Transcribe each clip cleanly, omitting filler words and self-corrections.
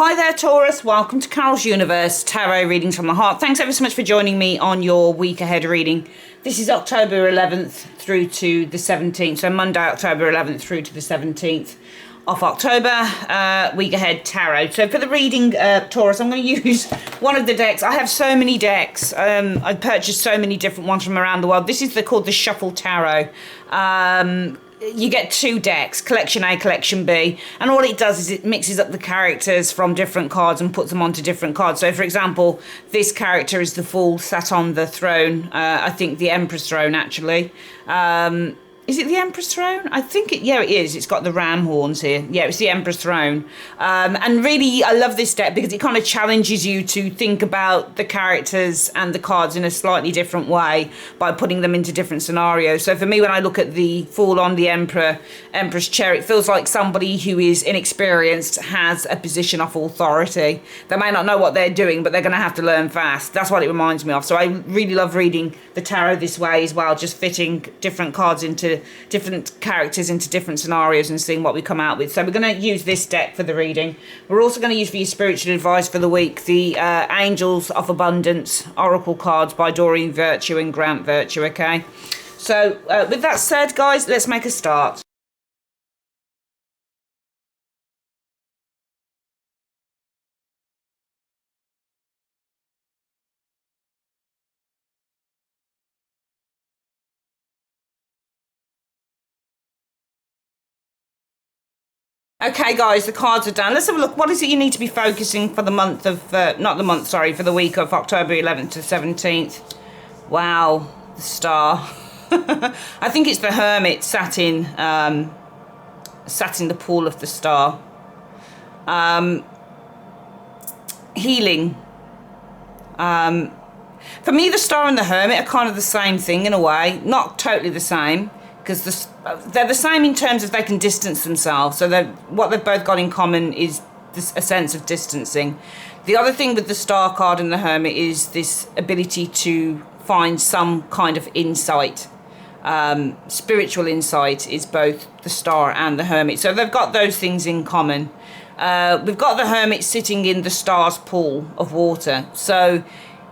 Hi there, Taurus. Welcome to Carol's Universe, Tarot Readings from the Heart. Thanks ever so much for joining me on your week ahead reading. This is October 11th through to the 17th. So Monday, October 11th through to the 17th of October, week ahead tarot. So for the reading, Taurus, I'm going to use one of the decks. I have so many decks. I've purchased so many different ones from around the world. This is called the Shuffle Tarot. You get two decks, collection A, collection B, and all it does is it mixes up the characters from different cards and puts them onto different cards. So for example, this character is the Fool sat on the throne, I think the Emperor's throne actually. Is it the Emperor's throne? I think it is. It's got the ram horns here. Yeah, it's the Emperor's throne. And really, I love this deck because it kind of challenges you to think about the characters and the cards in a slightly different way by putting them into different scenarios. So for me, when I look at the Fool on the Emperor's chair, it feels like somebody who is inexperienced has a position of authority. They may not know what they're doing, but they're going to have to learn fast. That's what it reminds me of. So I really love reading the tarot this way as well, just fitting different cards into different characters into different scenarios and seeing what we come out with. So we're going to use this deck for the reading. We're also going to use for your spiritual advice for the week the Angels of Abundance Oracle cards by Doreen Virtue and Grant Virtue, okay? So with that said, guys, let's make a start. Okay, guys, the cards are down. Let's have a look. What is it you need to be focusing for the month of, for the week of October 11th to 17th? Wow, the Star. I think it's the Hermit sat in the pool of the Star. Healing. For me, the Star and the Hermit are kind of the same thing in a way. Not totally the same, because they're the same in terms of they can distance themselves. So what they've both got in common is a sense of distancing. The other thing with the Star card and the Hermit is this ability to find some kind of insight. Spiritual insight is both the Star and the Hermit. So they've got those things in common. We've got the Hermit sitting in the Star's pool of water. So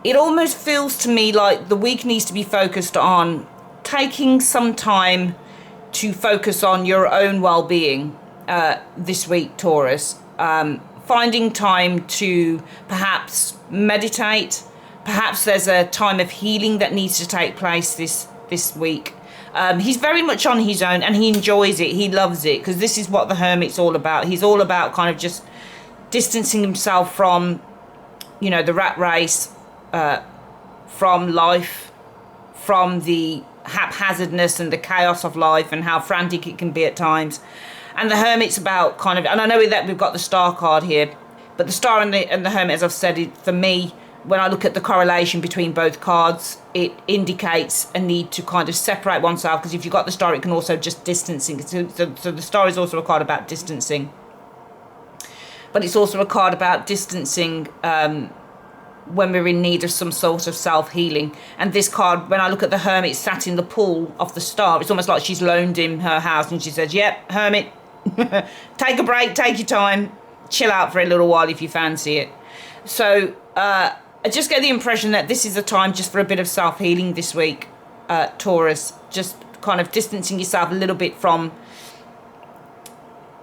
it almost feels to me like the week needs to be focused on taking some time to focus on your own well-being this week, Taurus. Finding time to perhaps meditate. Perhaps there's a time of healing that needs to take place this week. He's very much on his own and he enjoys it. He loves it because this is what the Hermit's all about. He's all about kind of just distancing himself from, you know, the rat race, from life, from the haphazardness and the chaos of life and how frantic it can be at times. And the Hermit's about kind of, and I know that we've got the Star card here, but the Star and the Hermit, as I've said, for me, when I look at the correlation between both cards, it indicates a need to kind of separate oneself, because if you've got the Star, it can also just distancing. So the Star is also a card about distancing, but it's also a card about distancing when we're in need of some sort of self-healing. And this card, when I look at the Hermit sat in the pool of the Star, it's almost like she's loaned him her house and she says, yep, Hermit, take a break, take your time, chill out for a little while if you fancy it. So I just get the impression that this is a time just for a bit of self-healing this week, Taurus. Just kind of distancing yourself a little bit from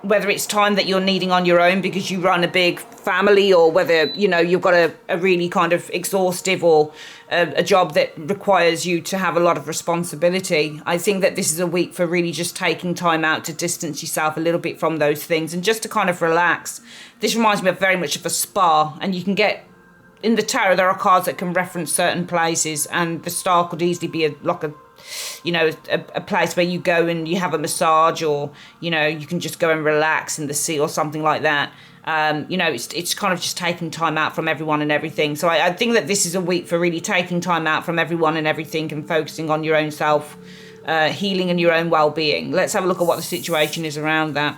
whether it's time that you're needing on your own because you run a big family, or whether, you know, you've got a really kind of exhaustive or a job that requires you to have a lot of responsibility. I think that this is a week for really just taking time out to distance yourself a little bit from those things and just to kind of relax. This reminds me of very much of a spa, and you can get, in the tarot, there are cards that can reference certain places, and the Star could easily be a place where you go and you have a massage, or, you know, you can just go and relax in the sea or something like that. It's kind of just taking time out from everyone and everything. So I think that this is a week for really taking time out from everyone and everything and focusing on your own self, healing and your own well-being. Let's have a look at what the situation is around that.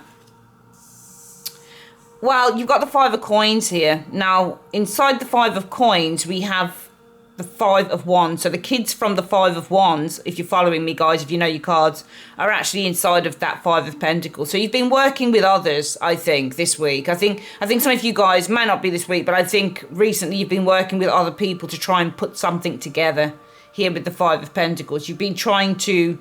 Well, you've got the Five of Coins here. Now, inside the Five of Coins, we have the Five of Wands. So the kids from the Five of Wands, if you're following me, guys, if you know your cards, are actually inside of that Five of Pentacles. So you've been working with others, I think, this week. I think some of you guys, may not be this week, but I think recently you've been working with other people to try and put something together here with the Five of Pentacles. You've been trying to,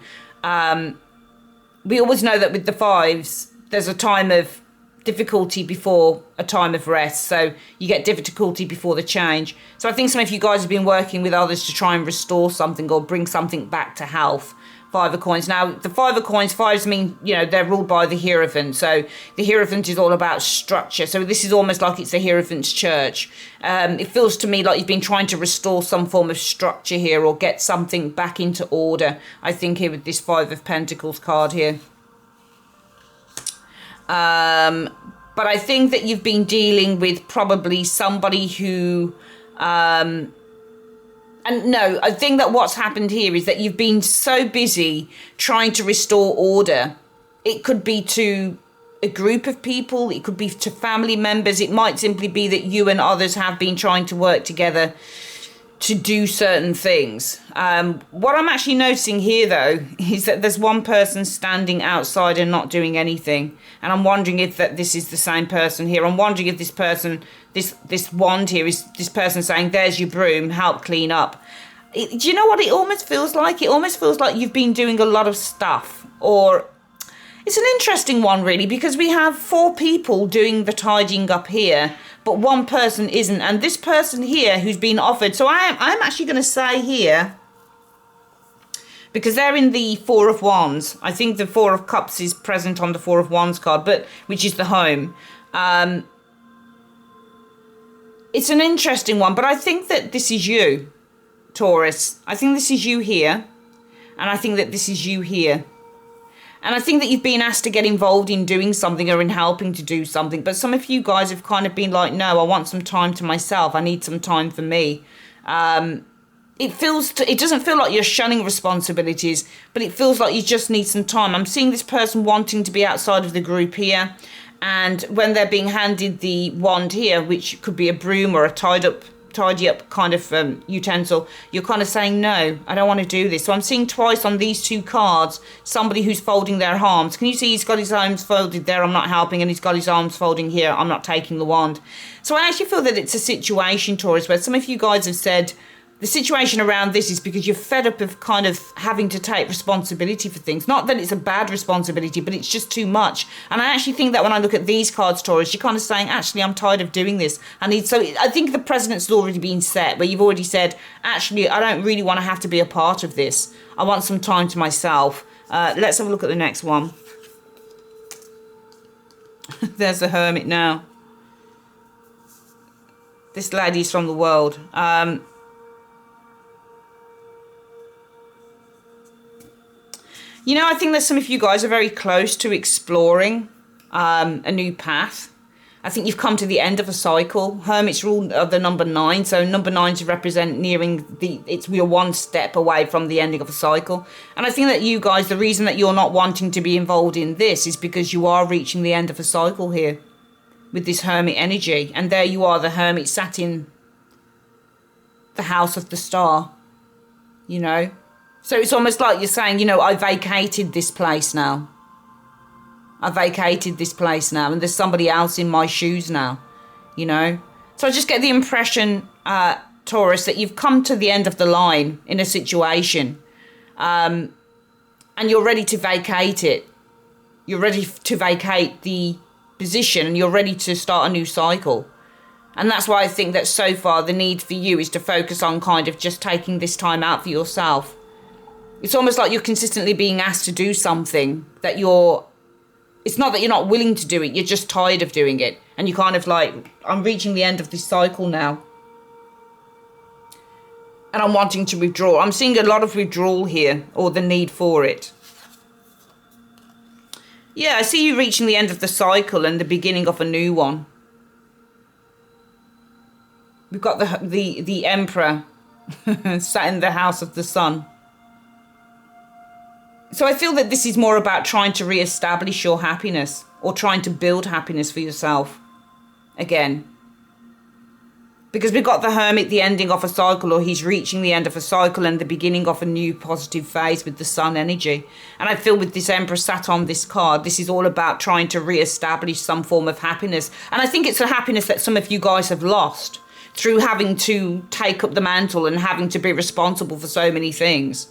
we always know that with the fives, there's a time of difficulty before a time of rest. So you get difficulty before the change. So I think some of you guys have been working with others to try and restore something or bring something back to health. Five of Coins. Now, the Five of Coins, fives mean, you know, they're ruled by the Hierophant. So the Hierophant is all about structure. So this is almost like it's a Hierophant's church. It feels to me like you've been trying to restore some form of structure here or get something back into order, I think, here with this Five of Pentacles card here. But I think that you've been dealing with probably somebody who, and no, I think that what's happened here is that you've been so busy trying to restore order. It could be to a group of people, it could be to family members, it might simply be that you and others have been trying to work together to do certain things. What I'm actually noticing here, though, is that there's one person standing outside and not doing anything. And I'm wondering if that this is the same person here. I'm wondering if this person, this wand here, is this person saying, there's your broom, help clean up. Do you know what it almost feels like? It almost feels like you've been doing a lot of stuff. Or it's an interesting one, really, because we have 4 people doing the tidying up here, but one person isn't. And this person here who's been offered, so I'm actually going to say here, because they're in the Four of Wands. I think the Four of Cups is present on the Four of Wands card, but which is the home. It's an interesting one, but I think that this is you, Taurus. I think this is you here, and I think that this is you here. And I think that you've been asked to get involved in doing something or in helping to do something. But some of you guys have kind of been like, no, I want some time to myself. I need some time for me. It doesn't feel like you're shunning responsibilities, but it feels like you just need some time. I'm seeing this person wanting to be outside of the group here. And when they're being handed the wand here, which could be a broom or a tidy up kind of utensil, you're kind of saying, no, I don't want to do this. So I'm seeing twice on these 2 cards, somebody who's folding their arms. Can you see he's got his arms folded there, I'm not helping, and he's got his arms folding here, I'm not taking the wand. So I actually feel that it's a situation, Taurus, where some of you guys have said, the situation around this is because you're fed up of kind of having to take responsibility for things. Not that it's a bad responsibility, but it's just too much. And I actually think that when I look at these cards, Taurus, you're kind of saying, actually, I'm tired of doing this. So I think the precedent's already been set, where you've already said, actually, I don't really want to have to be a part of this. I want some time to myself. Let's have a look at the next one. There's the Hermit now. This lady's from the world. You know, I think that some of you guys are very close to exploring a new path. I think you've come to the end of a cycle. Hermit's rule of the number 9. So number 9 to represent we're one step away from the ending of a cycle. And I think that you guys, the reason that you're not wanting to be involved in this is because you are reaching the end of a cycle here with this Hermit energy. And there you are, the Hermit sat in the house of the star, you know. So it's almost like you're saying, you know, I vacated this place now. I vacated this place now, and there's somebody else in my shoes now, you know. So I just get the impression, Taurus, that you've come to the end of the line in a situation, and you're ready to vacate it. You're ready to vacate the position, and you're ready to start a new cycle. And that's why I think that so far the need for you is to focus on kind of just taking this time out for yourself. It's almost like you're consistently being asked to do something that it's not that you're not willing to do it, you're just tired of doing it. And you're kind of like, I'm reaching the end of this cycle now. And I'm wanting to withdraw. I'm seeing a lot of withdrawal here, or the need for it. Yeah, I see you reaching the end of the cycle and the beginning of a new one. We've got the Emperor sat in the house of the sun. So I feel that this is more about trying to re-establish your happiness, or trying to build happiness for yourself again. Because we've got the Hermit, the ending of a cycle, or he's reaching the end of a cycle and the beginning of a new positive phase with the Sun energy. And I feel with this Emperor sat on this card, this is all about trying to re-establish some form of happiness. And I think it's a happiness that some of you guys have lost through having to take up the mantle and having to be responsible for so many things.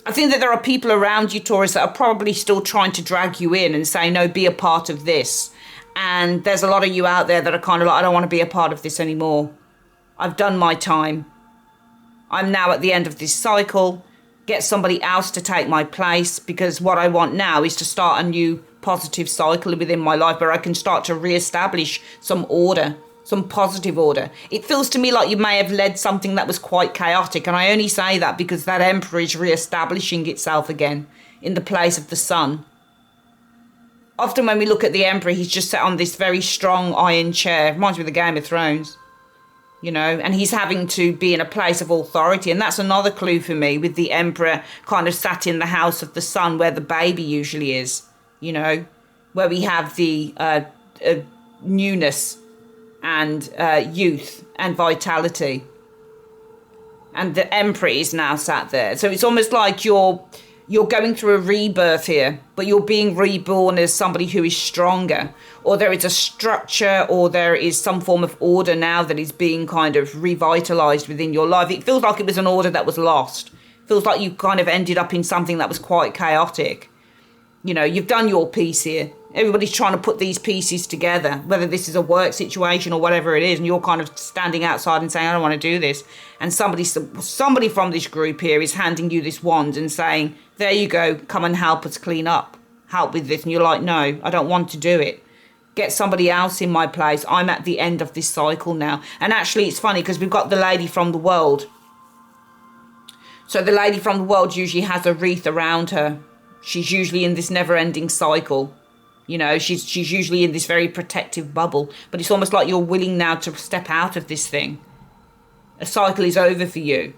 I think that there are people around you, Taurus, that are probably still trying to drag you in and say, no, be a part of this. And there's a lot of you out there that are kind of like, I don't want to be a part of this anymore. I've done my time. I'm now at the end of this cycle. Get somebody else to take my place, because what I want now is to start a new positive cycle within my life where I can start to re-establish some order, some positive order. It feels to me like you may have led something that was quite chaotic. And I only say that because that Emperor is re-establishing itself again in the place of the Sun. Often when we look at the Emperor, he's just sat on this very strong iron chair. Reminds me of the Game of Thrones, you know, and he's having to be in a place of authority. And that's another clue for me, with the Emperor kind of sat in the house of the Sun where the baby usually is, you know, where we have the newness and youth and vitality. And the Emperor is now sat there. So it's almost like you're going through a rebirth here, but you're being reborn as somebody who is stronger, or there is a structure, or there is some form of order now that is being kind of revitalized within your life. It feels like it was an order that was lost. It feels like you kind of ended up in something that was quite chaotic. You know, you've done your piece here. Everybody's trying to put these pieces together, whether this is a work situation or whatever it is, and you're kind of standing outside and saying, I don't want to do this. And somebody from this group here is handing you this wand and saying, there you go, come and help us clean up, help with this. And you're like, no, I don't want to do it. Get somebody else in my place. I'm at the end of this cycle now. And actually, it's funny because we've got the lady from the world. So the lady from the world usually has a wreath around her. She's usually in this never-ending cycle. You know, she's usually in this very protective bubble. But it's almost like you're willing now to step out of this thing. A cycle is over for you,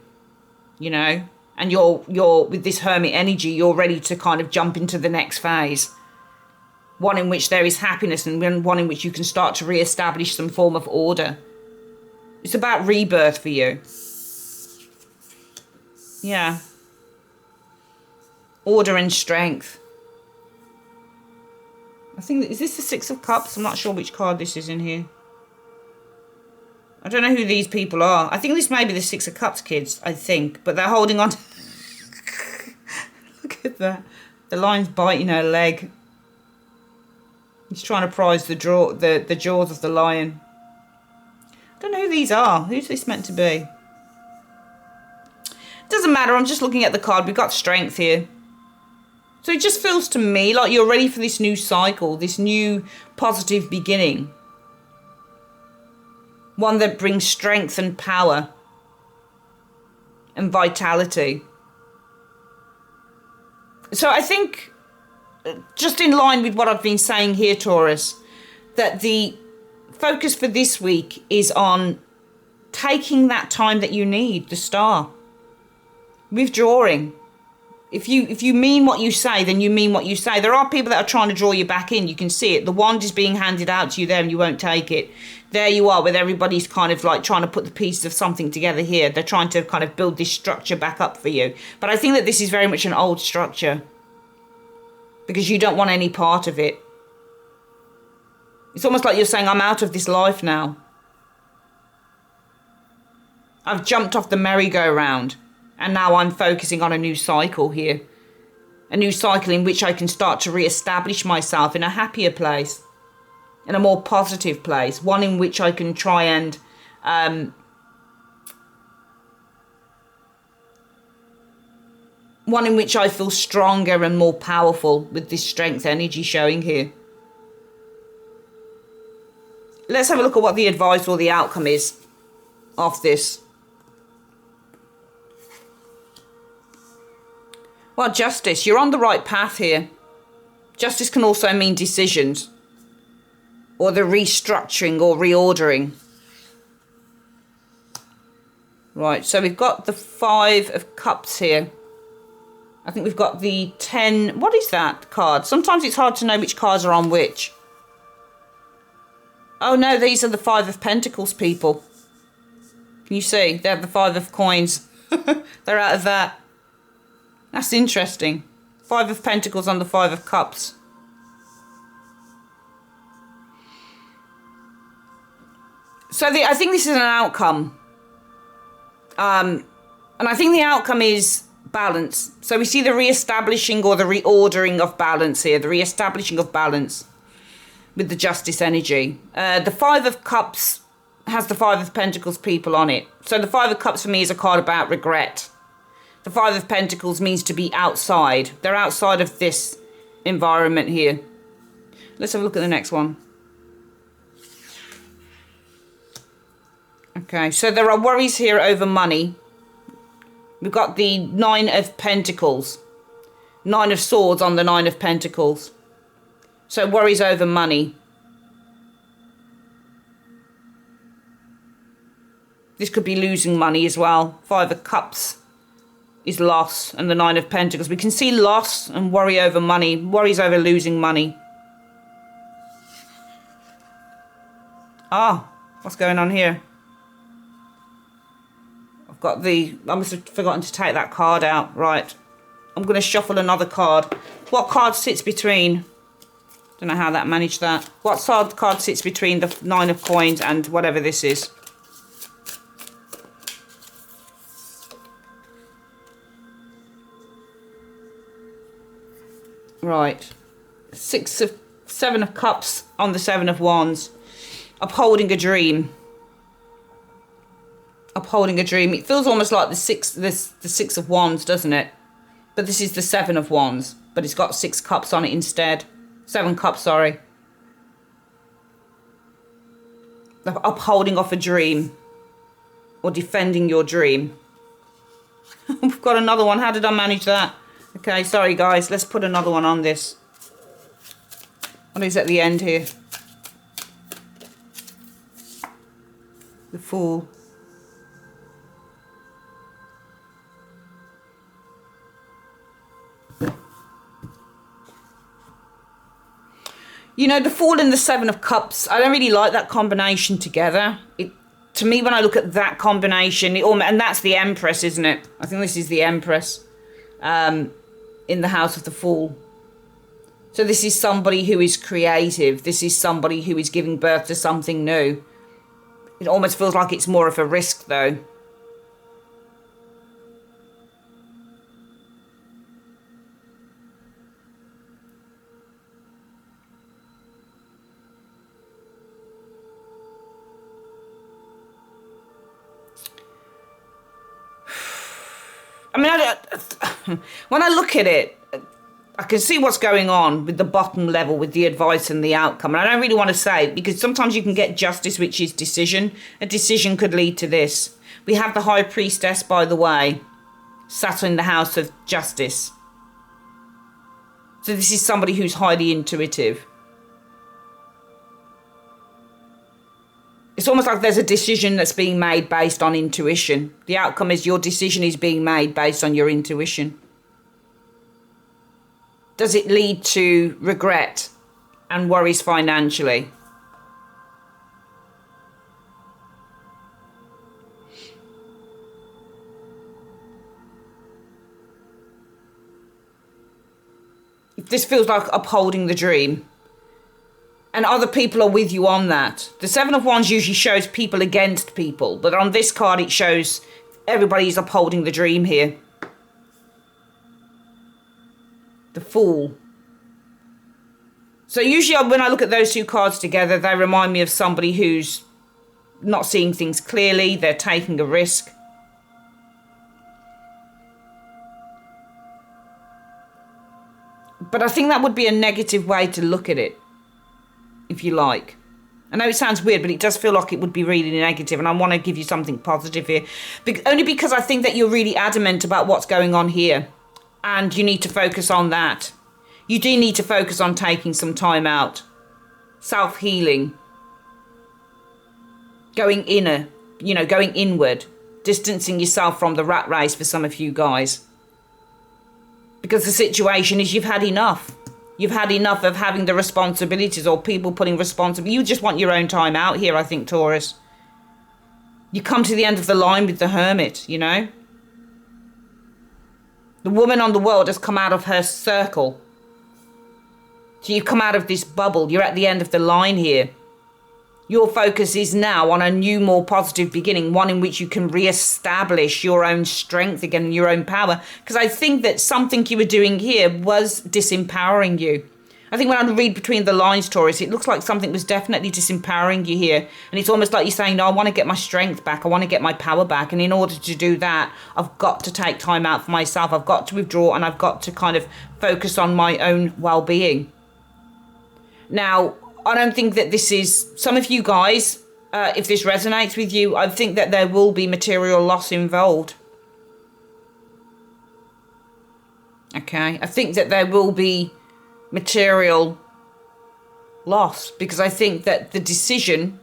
you know. And you're with this Hermit energy, you're ready to kind of jump into the next phase. One in which there is happiness, and one in which you can start to re-establish some form of order. It's about rebirth for you. Yeah. Order and strength. I think, is this the Six of Cups? I'm not sure which card this is in here. I don't know who these people are. I think this may be the Six of Cups kids, I think. But they're holding on to... Look at that. The lion's biting her leg. He's trying to prise the jaws of the lion. I don't know who these are. Who's this meant to be? Doesn't matter. I'm just looking at the card. We've got strength here. So it just feels to me like you're ready for this new cycle, this new positive beginning. One that brings strength and power and vitality. So I think, just in line with what I've been saying here, Taurus, that the focus for this week is on taking that time that you need, the star. Withdrawing. If you mean what you say, then you mean what you say. There are people that are trying to draw you back in. You can see it. The wand is being handed out to you there and you won't take it. There you are, with everybody's kind of like trying to put the pieces of something together here. They're trying to kind of build this structure back up for you. But I think that this is very much an old structure, because you don't want any part of it. It's almost like you're saying, I'm out of this life now. I've jumped off the merry-go-round. And now I'm focusing on a new cycle here. A new cycle in which I can start to re-establish myself in a happier place. In a more positive place. One in which I can try and... one in which I feel stronger and more powerful with this strength energy showing here. Let's have a look at what the advice or the outcome is of this. Well, justice, you're on the right path here. Justice can also mean decisions, or the restructuring or reordering. Right, so we've got the 5 of Cups here. I think we've got the 10, what is that card? Sometimes it's hard to know which cards are on which. Oh no, these are the 5 of Pentacles, people. Can you see? They have the 5 of coins. They're out of that. That's interesting. 5 of Pentacles on the 5 of Cups. So I think this is an outcome. And I think the outcome is balance. So we see the re-establishing or the reordering of balance here. The re-establishing of balance with the Justice energy. The 5 of Cups has the 5 of Pentacles people on it. So the 5 of Cups for me is a card about regret. The 5 of Pentacles means to be outside. They're outside of this environment here. Let's have a look at the next one. Okay, so there are worries here over money. We've got the 9 of Pentacles. 9 of Swords on the 9 of Pentacles. So worries over money. This could be losing money as well. 5 of Cups is loss, and the 9 of Pentacles. We can see loss and worry over money. Worries over losing money. Ah, what's going on here? I must have forgotten to take that card out. Right. I'm going to shuffle another card. What card sits between? Don't know how that managed that. What card sits between the 9 of Coins and whatever this is? Right. 7 of Cups on the 7 of Wands. Upholding a dream. Upholding a dream. It feels almost like the 6 of Wands, doesn't it? But this is the 7 of Wands, but it's got 6 cups on it instead. 7 cups, sorry. The upholding of a dream, or defending your dream. We've got another one. How did I manage that? Okay, sorry guys. Let's put another one on this. What is at the end here? The Fool. You know, the Fool and the 7 of Cups, I don't really like that combination together. To me, when I look at that combination, and that's the Empress, isn't it? I think this is the Empress in the House of the Fool. So this is somebody who is creative. This is somebody who is giving birth to something new. It almost feels like it's more of a risk, though. I mean, when I look at it, I can see what's going on with the bottom level, with the advice and the outcome. And I don't really want to say it, because sometimes you can get justice, which is decision. A decision could lead to this. We have the High Priestess, by the way, sat in the House of Justice. So this is somebody who's highly intuitive. It's almost like there's a decision that's being made based on intuition. The outcome is your decision is being made based on your intuition. Does it lead to regret and worries financially? If this feels like upholding the dream, and other people are with you on that. The 7 of Wands usually shows people against people, but on this card it shows everybody's upholding the dream here. The Fool. So usually when I look at those two cards together, they remind me of somebody who's not seeing things clearly. They're taking a risk. But I think that would be a negative way to look at it, if you like. I know it sounds weird, but it does feel like it would be really negative, and I want to give you something positive here. Only because I think that you're really adamant about what's going on here, and you need to focus on that. You do need to focus on taking some time out. Self-healing. Going inner, going inward. Distancing yourself from the rat race for some of you guys. Because the situation is you've had enough. You've had enough of having the responsibilities or people putting responsibility. You just want your own time out here, I think, Taurus. You come to the end of the line with the Hermit, you know. The woman on the world has come out of her circle. So you come out of this bubble. You're at the end of the line here. Your focus is now on a new, more positive beginning, one in which you can re-establish your own strength again, your own power. Because I think that something you were doing here was disempowering you. I think when I read between the lines, Taurus, it looks like something was definitely disempowering you here. And it's almost like you're saying, no, I want to get my strength back. I want to get my power back. And in order to do that, I've got to take time out for myself. I've got to withdraw and I've got to kind of focus on my own well-being. Now, I don't think that this is, some of you guys, if this resonates with you, I think that there will be material loss involved. Okay, I think that there will be material loss because I think that the decision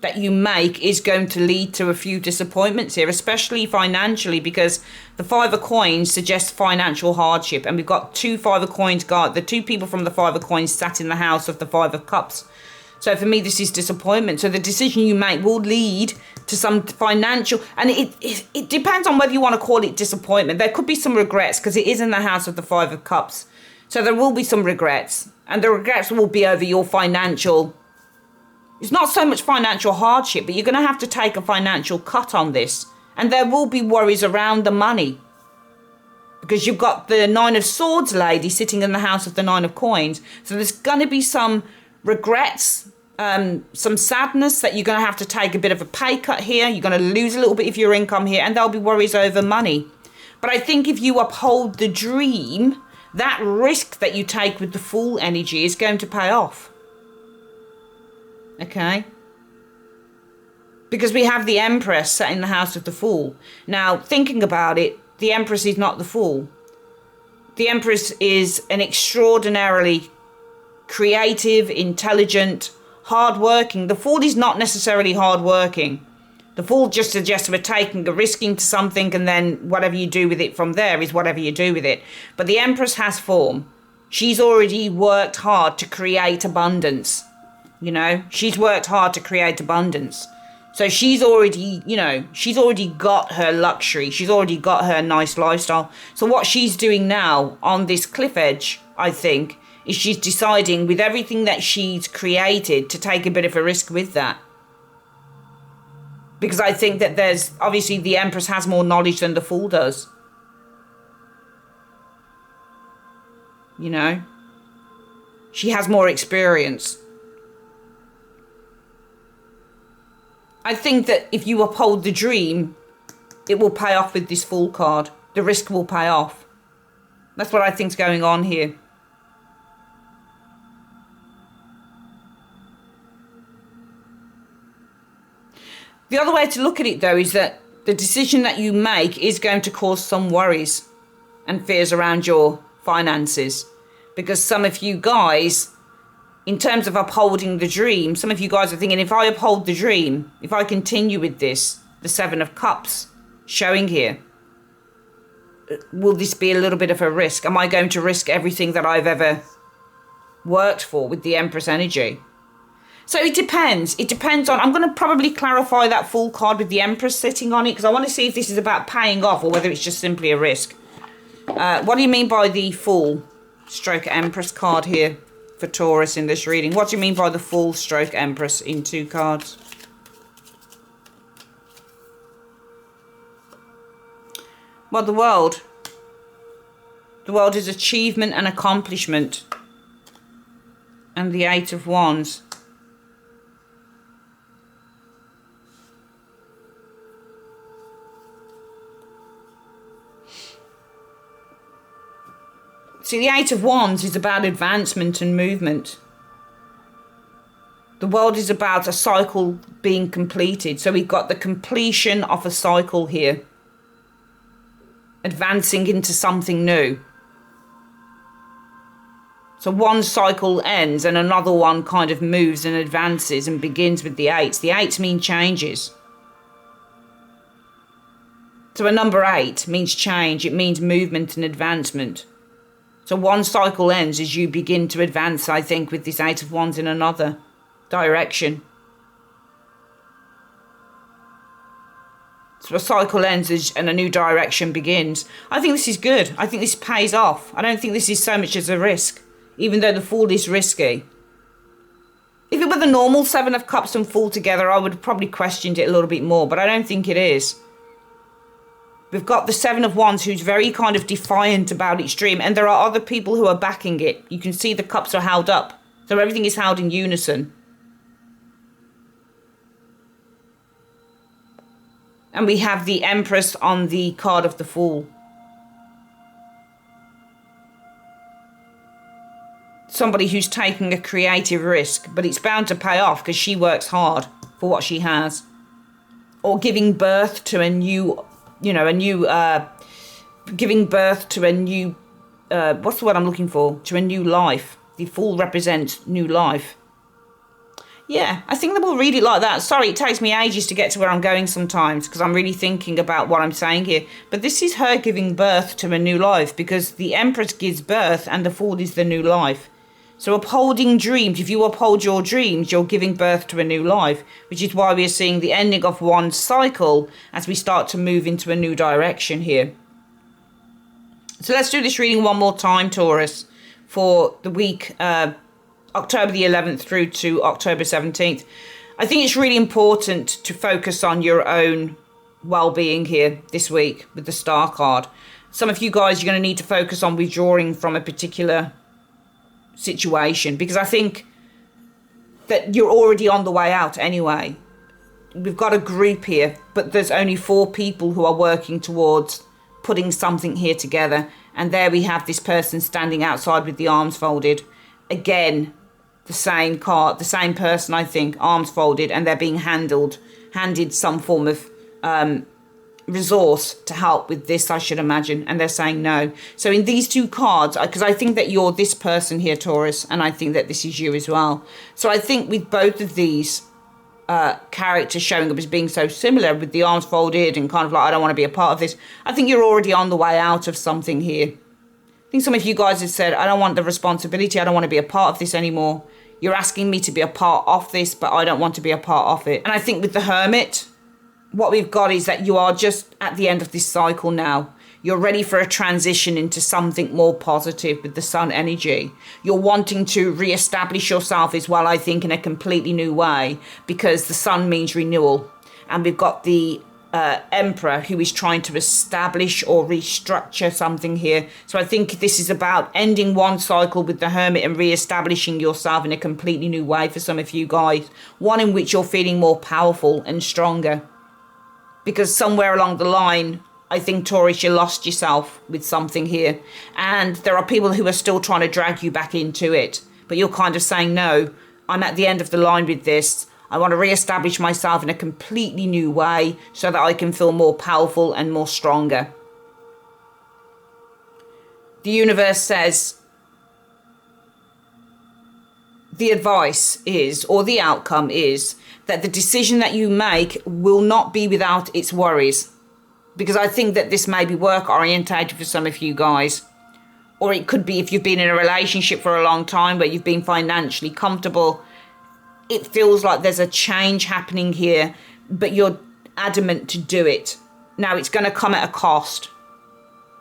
that you make is going to lead to a few disappointments here, especially financially, because the Five of Coins suggests financial hardship, and we've got two Five of Coins the two people from the Five of Coins sat in the house of the Five of Cups. So for me, this is disappointment. So the decision you make will lead to some financial, and it depends on whether you want to call it disappointment. There could be some regrets because it is in the house of the Five of Cups. So there will be some regrets, and the regrets will be over your financial. It's not so much financial hardship, but you're going to have to take a financial cut on this. And there will be worries around the money. Because you've got the Nine of Swords lady sitting in the house of the Nine of Coins. So there's going to be some regrets, some sadness that you're going to have to take a bit of a pay cut here. You're going to lose a little bit of your income here. And there'll be worries over money. But I think if you uphold the dream, that risk that you take with the Fool energy is going to pay off. Okay, because we have the Empress sat in the house of the Fool. Now, thinking about it, the Empress is not the Fool. The Empress is an extraordinarily creative, intelligent, hardworking. The Fool is not necessarily hardworking. The Fool just suggests we're taking a risk into something, and then whatever you do with it from there is whatever you do with it. But the Empress has form. She's already worked hard to create abundance. You know, she's worked hard to create abundance. So she's already, you know, she's already got her luxury. She's already got her nice lifestyle. So what she's doing now on this cliff edge, I think, is she's deciding with everything that she's created to take a bit of a risk with that. Because I think that there's, obviously the Empress has more knowledge than the Fool does. You know, she has more experience. I think that if you uphold the dream, it will pay off with this Fool card. The risk will pay off. That's what I think's going on here. The other way to look at it, though, is that the decision that you make is going to cause some worries and fears around your finances. Because some of you guys, in terms of upholding the dream, some of you guys are thinking, if I uphold the dream, if I continue with this, the Seven of Cups showing here, will this be a little bit of a risk? Am I going to risk everything that I've ever worked for with the Empress energy? So it depends. It depends on, I'm going to probably clarify that Fool card with the Empress sitting on it, because I want to see if this is about paying off or whether it's just simply a risk. What do you mean by the Fool stroke Empress card here for Taurus in this reading? What do you mean by the Fool stroke Empress in 2 cards? Well, the world. The world is achievement and accomplishment. And the 8 of Wands. See, the 8 of Wands is about advancement and movement. The world is about a cycle being completed. So we've got the completion of a cycle here. Advancing into something new. So one cycle ends and another one kind of moves and advances and begins with the 8s. The 8s mean changes. So a number 8 means change. It means movement and advancement. So one cycle ends as you begin to advance, I think, with this 8 of Wands in another direction. So a cycle ends and a new direction begins. I think this is good. I think this pays off. I don't think this is so much as a risk, even though the Fool is risky. If it were the normal Seven of Cups and Fool together, I would have probably questioned it a little bit more, but I don't think it is. We've got the Seven of Wands, who's very kind of defiant about its dream, and there are other people who are backing it. You can see the cups are held up, so everything is held in unison. And we have the Empress on the card of the Fool. Somebody who's taking a creative risk, but it's bound to pay off because she works hard for what she has. Or giving birth to a new, giving birth to a new, what's the word I'm looking for? To a new life. The Fool represents new life. Yeah, I think that we'll read it like that. Sorry, it takes me ages to get to where I'm going sometimes because I'm really thinking about what I'm saying here. But this is her giving birth to a new life because the Empress gives birth and the Fool is the new life. So upholding dreams, if you uphold your dreams, you're giving birth to a new life, which is why we're seeing the ending of one cycle as we start to move into a new direction here. So let's do this reading one more time, Taurus, for the week October the 11th through to October 17th. I think it's really important to focus on your own well-being here this week with the Star card. Some of you guys are going to need to focus on withdrawing from a particular situation because I think that you're already on the way out anyway. We've got a group here, but there's only 4 people who are working towards putting something here together, and there we have this person standing outside with the arms folded. Again, the same card, the same person, I think, arms folded, and they're being handed some form of resource to help with this, I should imagine, and they're saying no. So in these 2 cards, because I think that you're this person here, Taurus, and I think that this is you as well. So I think with both of these characters showing up as being so similar, with the arms folded and kind of like, I don't want to be a part of this, I think you're already on the way out of something here. I think some of you guys have said, I don't want the responsibility, I don't want to be a part of this anymore. You're asking me to be a part of this, but I don't want to be a part of it. And I think with the Hermit, what we've got is that you are just at the end of this cycle now. You're ready for a transition into something more positive with the Sun energy. You're wanting to re-establish yourself as well, I think, in a completely new way, because the Sun means renewal. And we've got the Emperor who is trying to establish or restructure something here. So I think this is about ending one cycle with the Hermit and re-establishing yourself in a completely new way for some of you guys. One in which you're feeling more powerful and stronger. Because somewhere along the line, I think, Taurus, you lost yourself with something here. And there are people who are still trying to drag you back into it. But you're kind of saying, no, I'm at the end of the line with this. I want to re-establish myself in a completely new way so that I can feel more powerful and more stronger. The universe says the advice is, or the outcome is, that the decision that you make will not be without its worries. Because I think that this may be work orientated for some of you guys. Or it could be if you've been in a relationship for a long time where you've been financially comfortable. It feels like there's a change happening here, but you're adamant to do it. Now, it's going to come at a cost.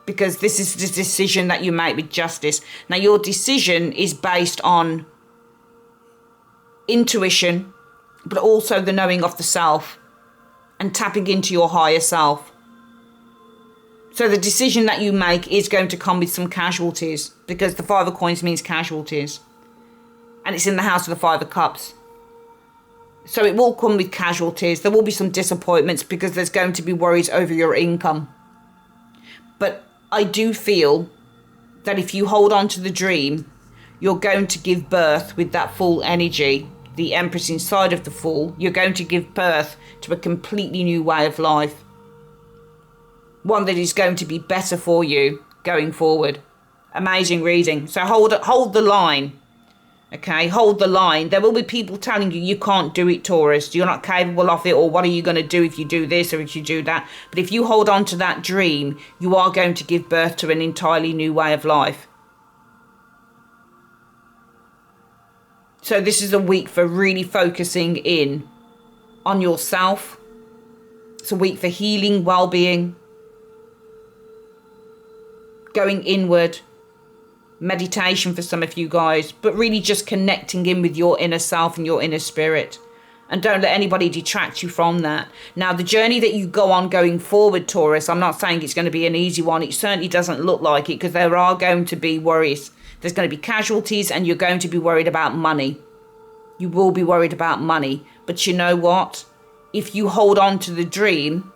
Because this is the decision that you make with justice. Now, your decision is based on intuition, but also the knowing of the self and tapping into your higher self. So the decision that you make is going to come with some casualties, because the 5 of Coins means casualties. And it's in the house of the 5 of Cups. So it will come with casualties. There will be some disappointments because there's going to be worries over your income. But I do feel that if you hold on to the dream, you're going to give birth with that full energy, the Empress inside of the Fool. You're going to give birth to a completely new way of life. One that is going to be better for you going forward. Amazing reading. So hold the line. Okay, hold the line. There will be people telling you you can't do it, Taurus. You're not capable of it, or what are you going to do if you do this or if you do that? But if you hold on to that dream, you are going to give birth to an entirely new way of life. So this is a week for really focusing in on yourself It's a week for healing, well-being, going inward, meditation for some of you guys, but really just connecting in with your inner self and your inner spirit. And don't let anybody detract you from that. Now, the journey that you go on going forward, Taurus, I'm not saying it's going to be an easy one. It certainly doesn't look like it, because there are going to be worries. There's going to be casualties, and you're going to be worried about money. You will be worried about money. But you know what? If you hold on to the dream,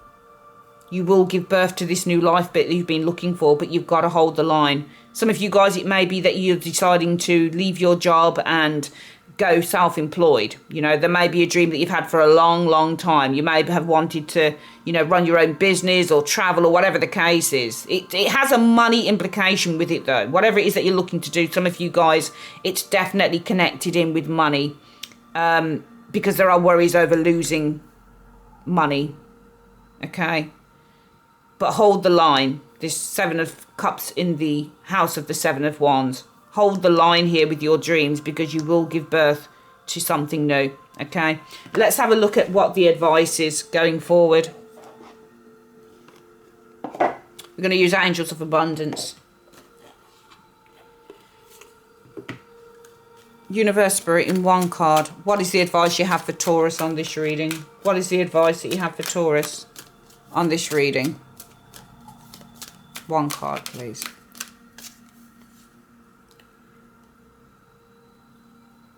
you will give birth to this new life bit that you've been looking for, but you've got to hold the line. Some of you guys, it may be that you're deciding to leave your job and go self-employed. You know, there may be a dream that you've had for a long, long time. You may have wanted to, you know, run your own business or travel or whatever the case is. It has a money implication with it, though. Whatever it is that you're looking to do, some of you guys, it's definitely connected in with money, because there are worries over losing money. Okay? But hold the line. This Seven of Cups in the House of the Seven of Wands. Hold the line here with your dreams, because you will give birth to something new. Okay, let's have a look at what the advice is going forward. We're going to use Angels of Abundance. Universe, Spirit, in one card. What is the advice you have for Taurus on this reading? What is the advice that you have for Taurus on this reading? One card, please.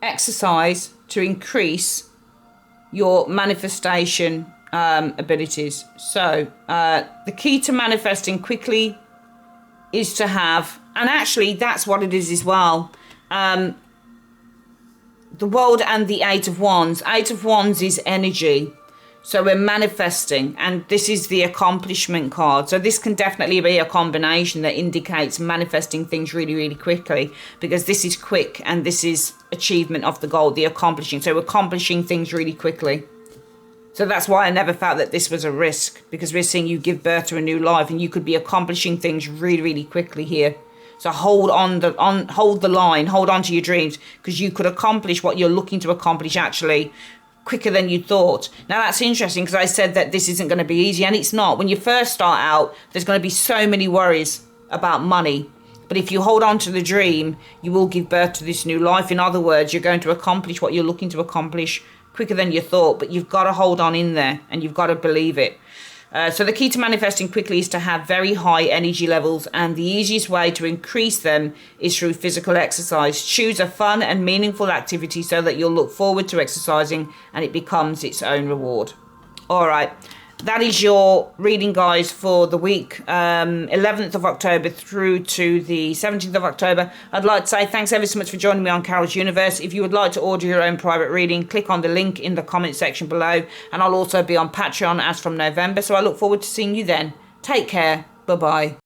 Exercise to increase your manifestation abilities. So the key to manifesting quickly is to have, and actually that's what it is as well, the World and the Eight of Wands. Eight of Wands is energy. So we're manifesting, and this is the accomplishment card. So this can definitely be a combination that indicates manifesting things really, really quickly, because this is quick and this is achievement of the goal, the accomplishing. So we're accomplishing things really quickly. So that's why I never felt that this was a risk, because we're seeing you give birth to a new life, and you could be accomplishing things really, really quickly here. So hold the line, hold on to your dreams, because you could accomplish what you're looking to accomplish actually quicker than you thought. Now that's interesting, because I said that this isn't going to be easy, and it's not. When you first start out, there's going to be so many worries about money. But if you hold on to the dream, you will give birth to this new life. In other words, you're going to accomplish what you're looking to accomplish quicker than you thought, but you've got to hold on in there, and you've got to believe it. So the key to manifesting quickly is to have very high energy levels, and the easiest way to increase them is through physical exercise. Choose a fun and meaningful activity so that you'll look forward to exercising and it becomes its own reward. All right, that is your reading, guys, for the week 11th of October through to the 17th of October. I'd like to say thanks ever so much for joining me on Carol's Universe. If you would like to order your own private reading, click on the link in the comment section below, and I'll also be on Patreon as from November, so I look forward to seeing you then. Take care. Bye-bye.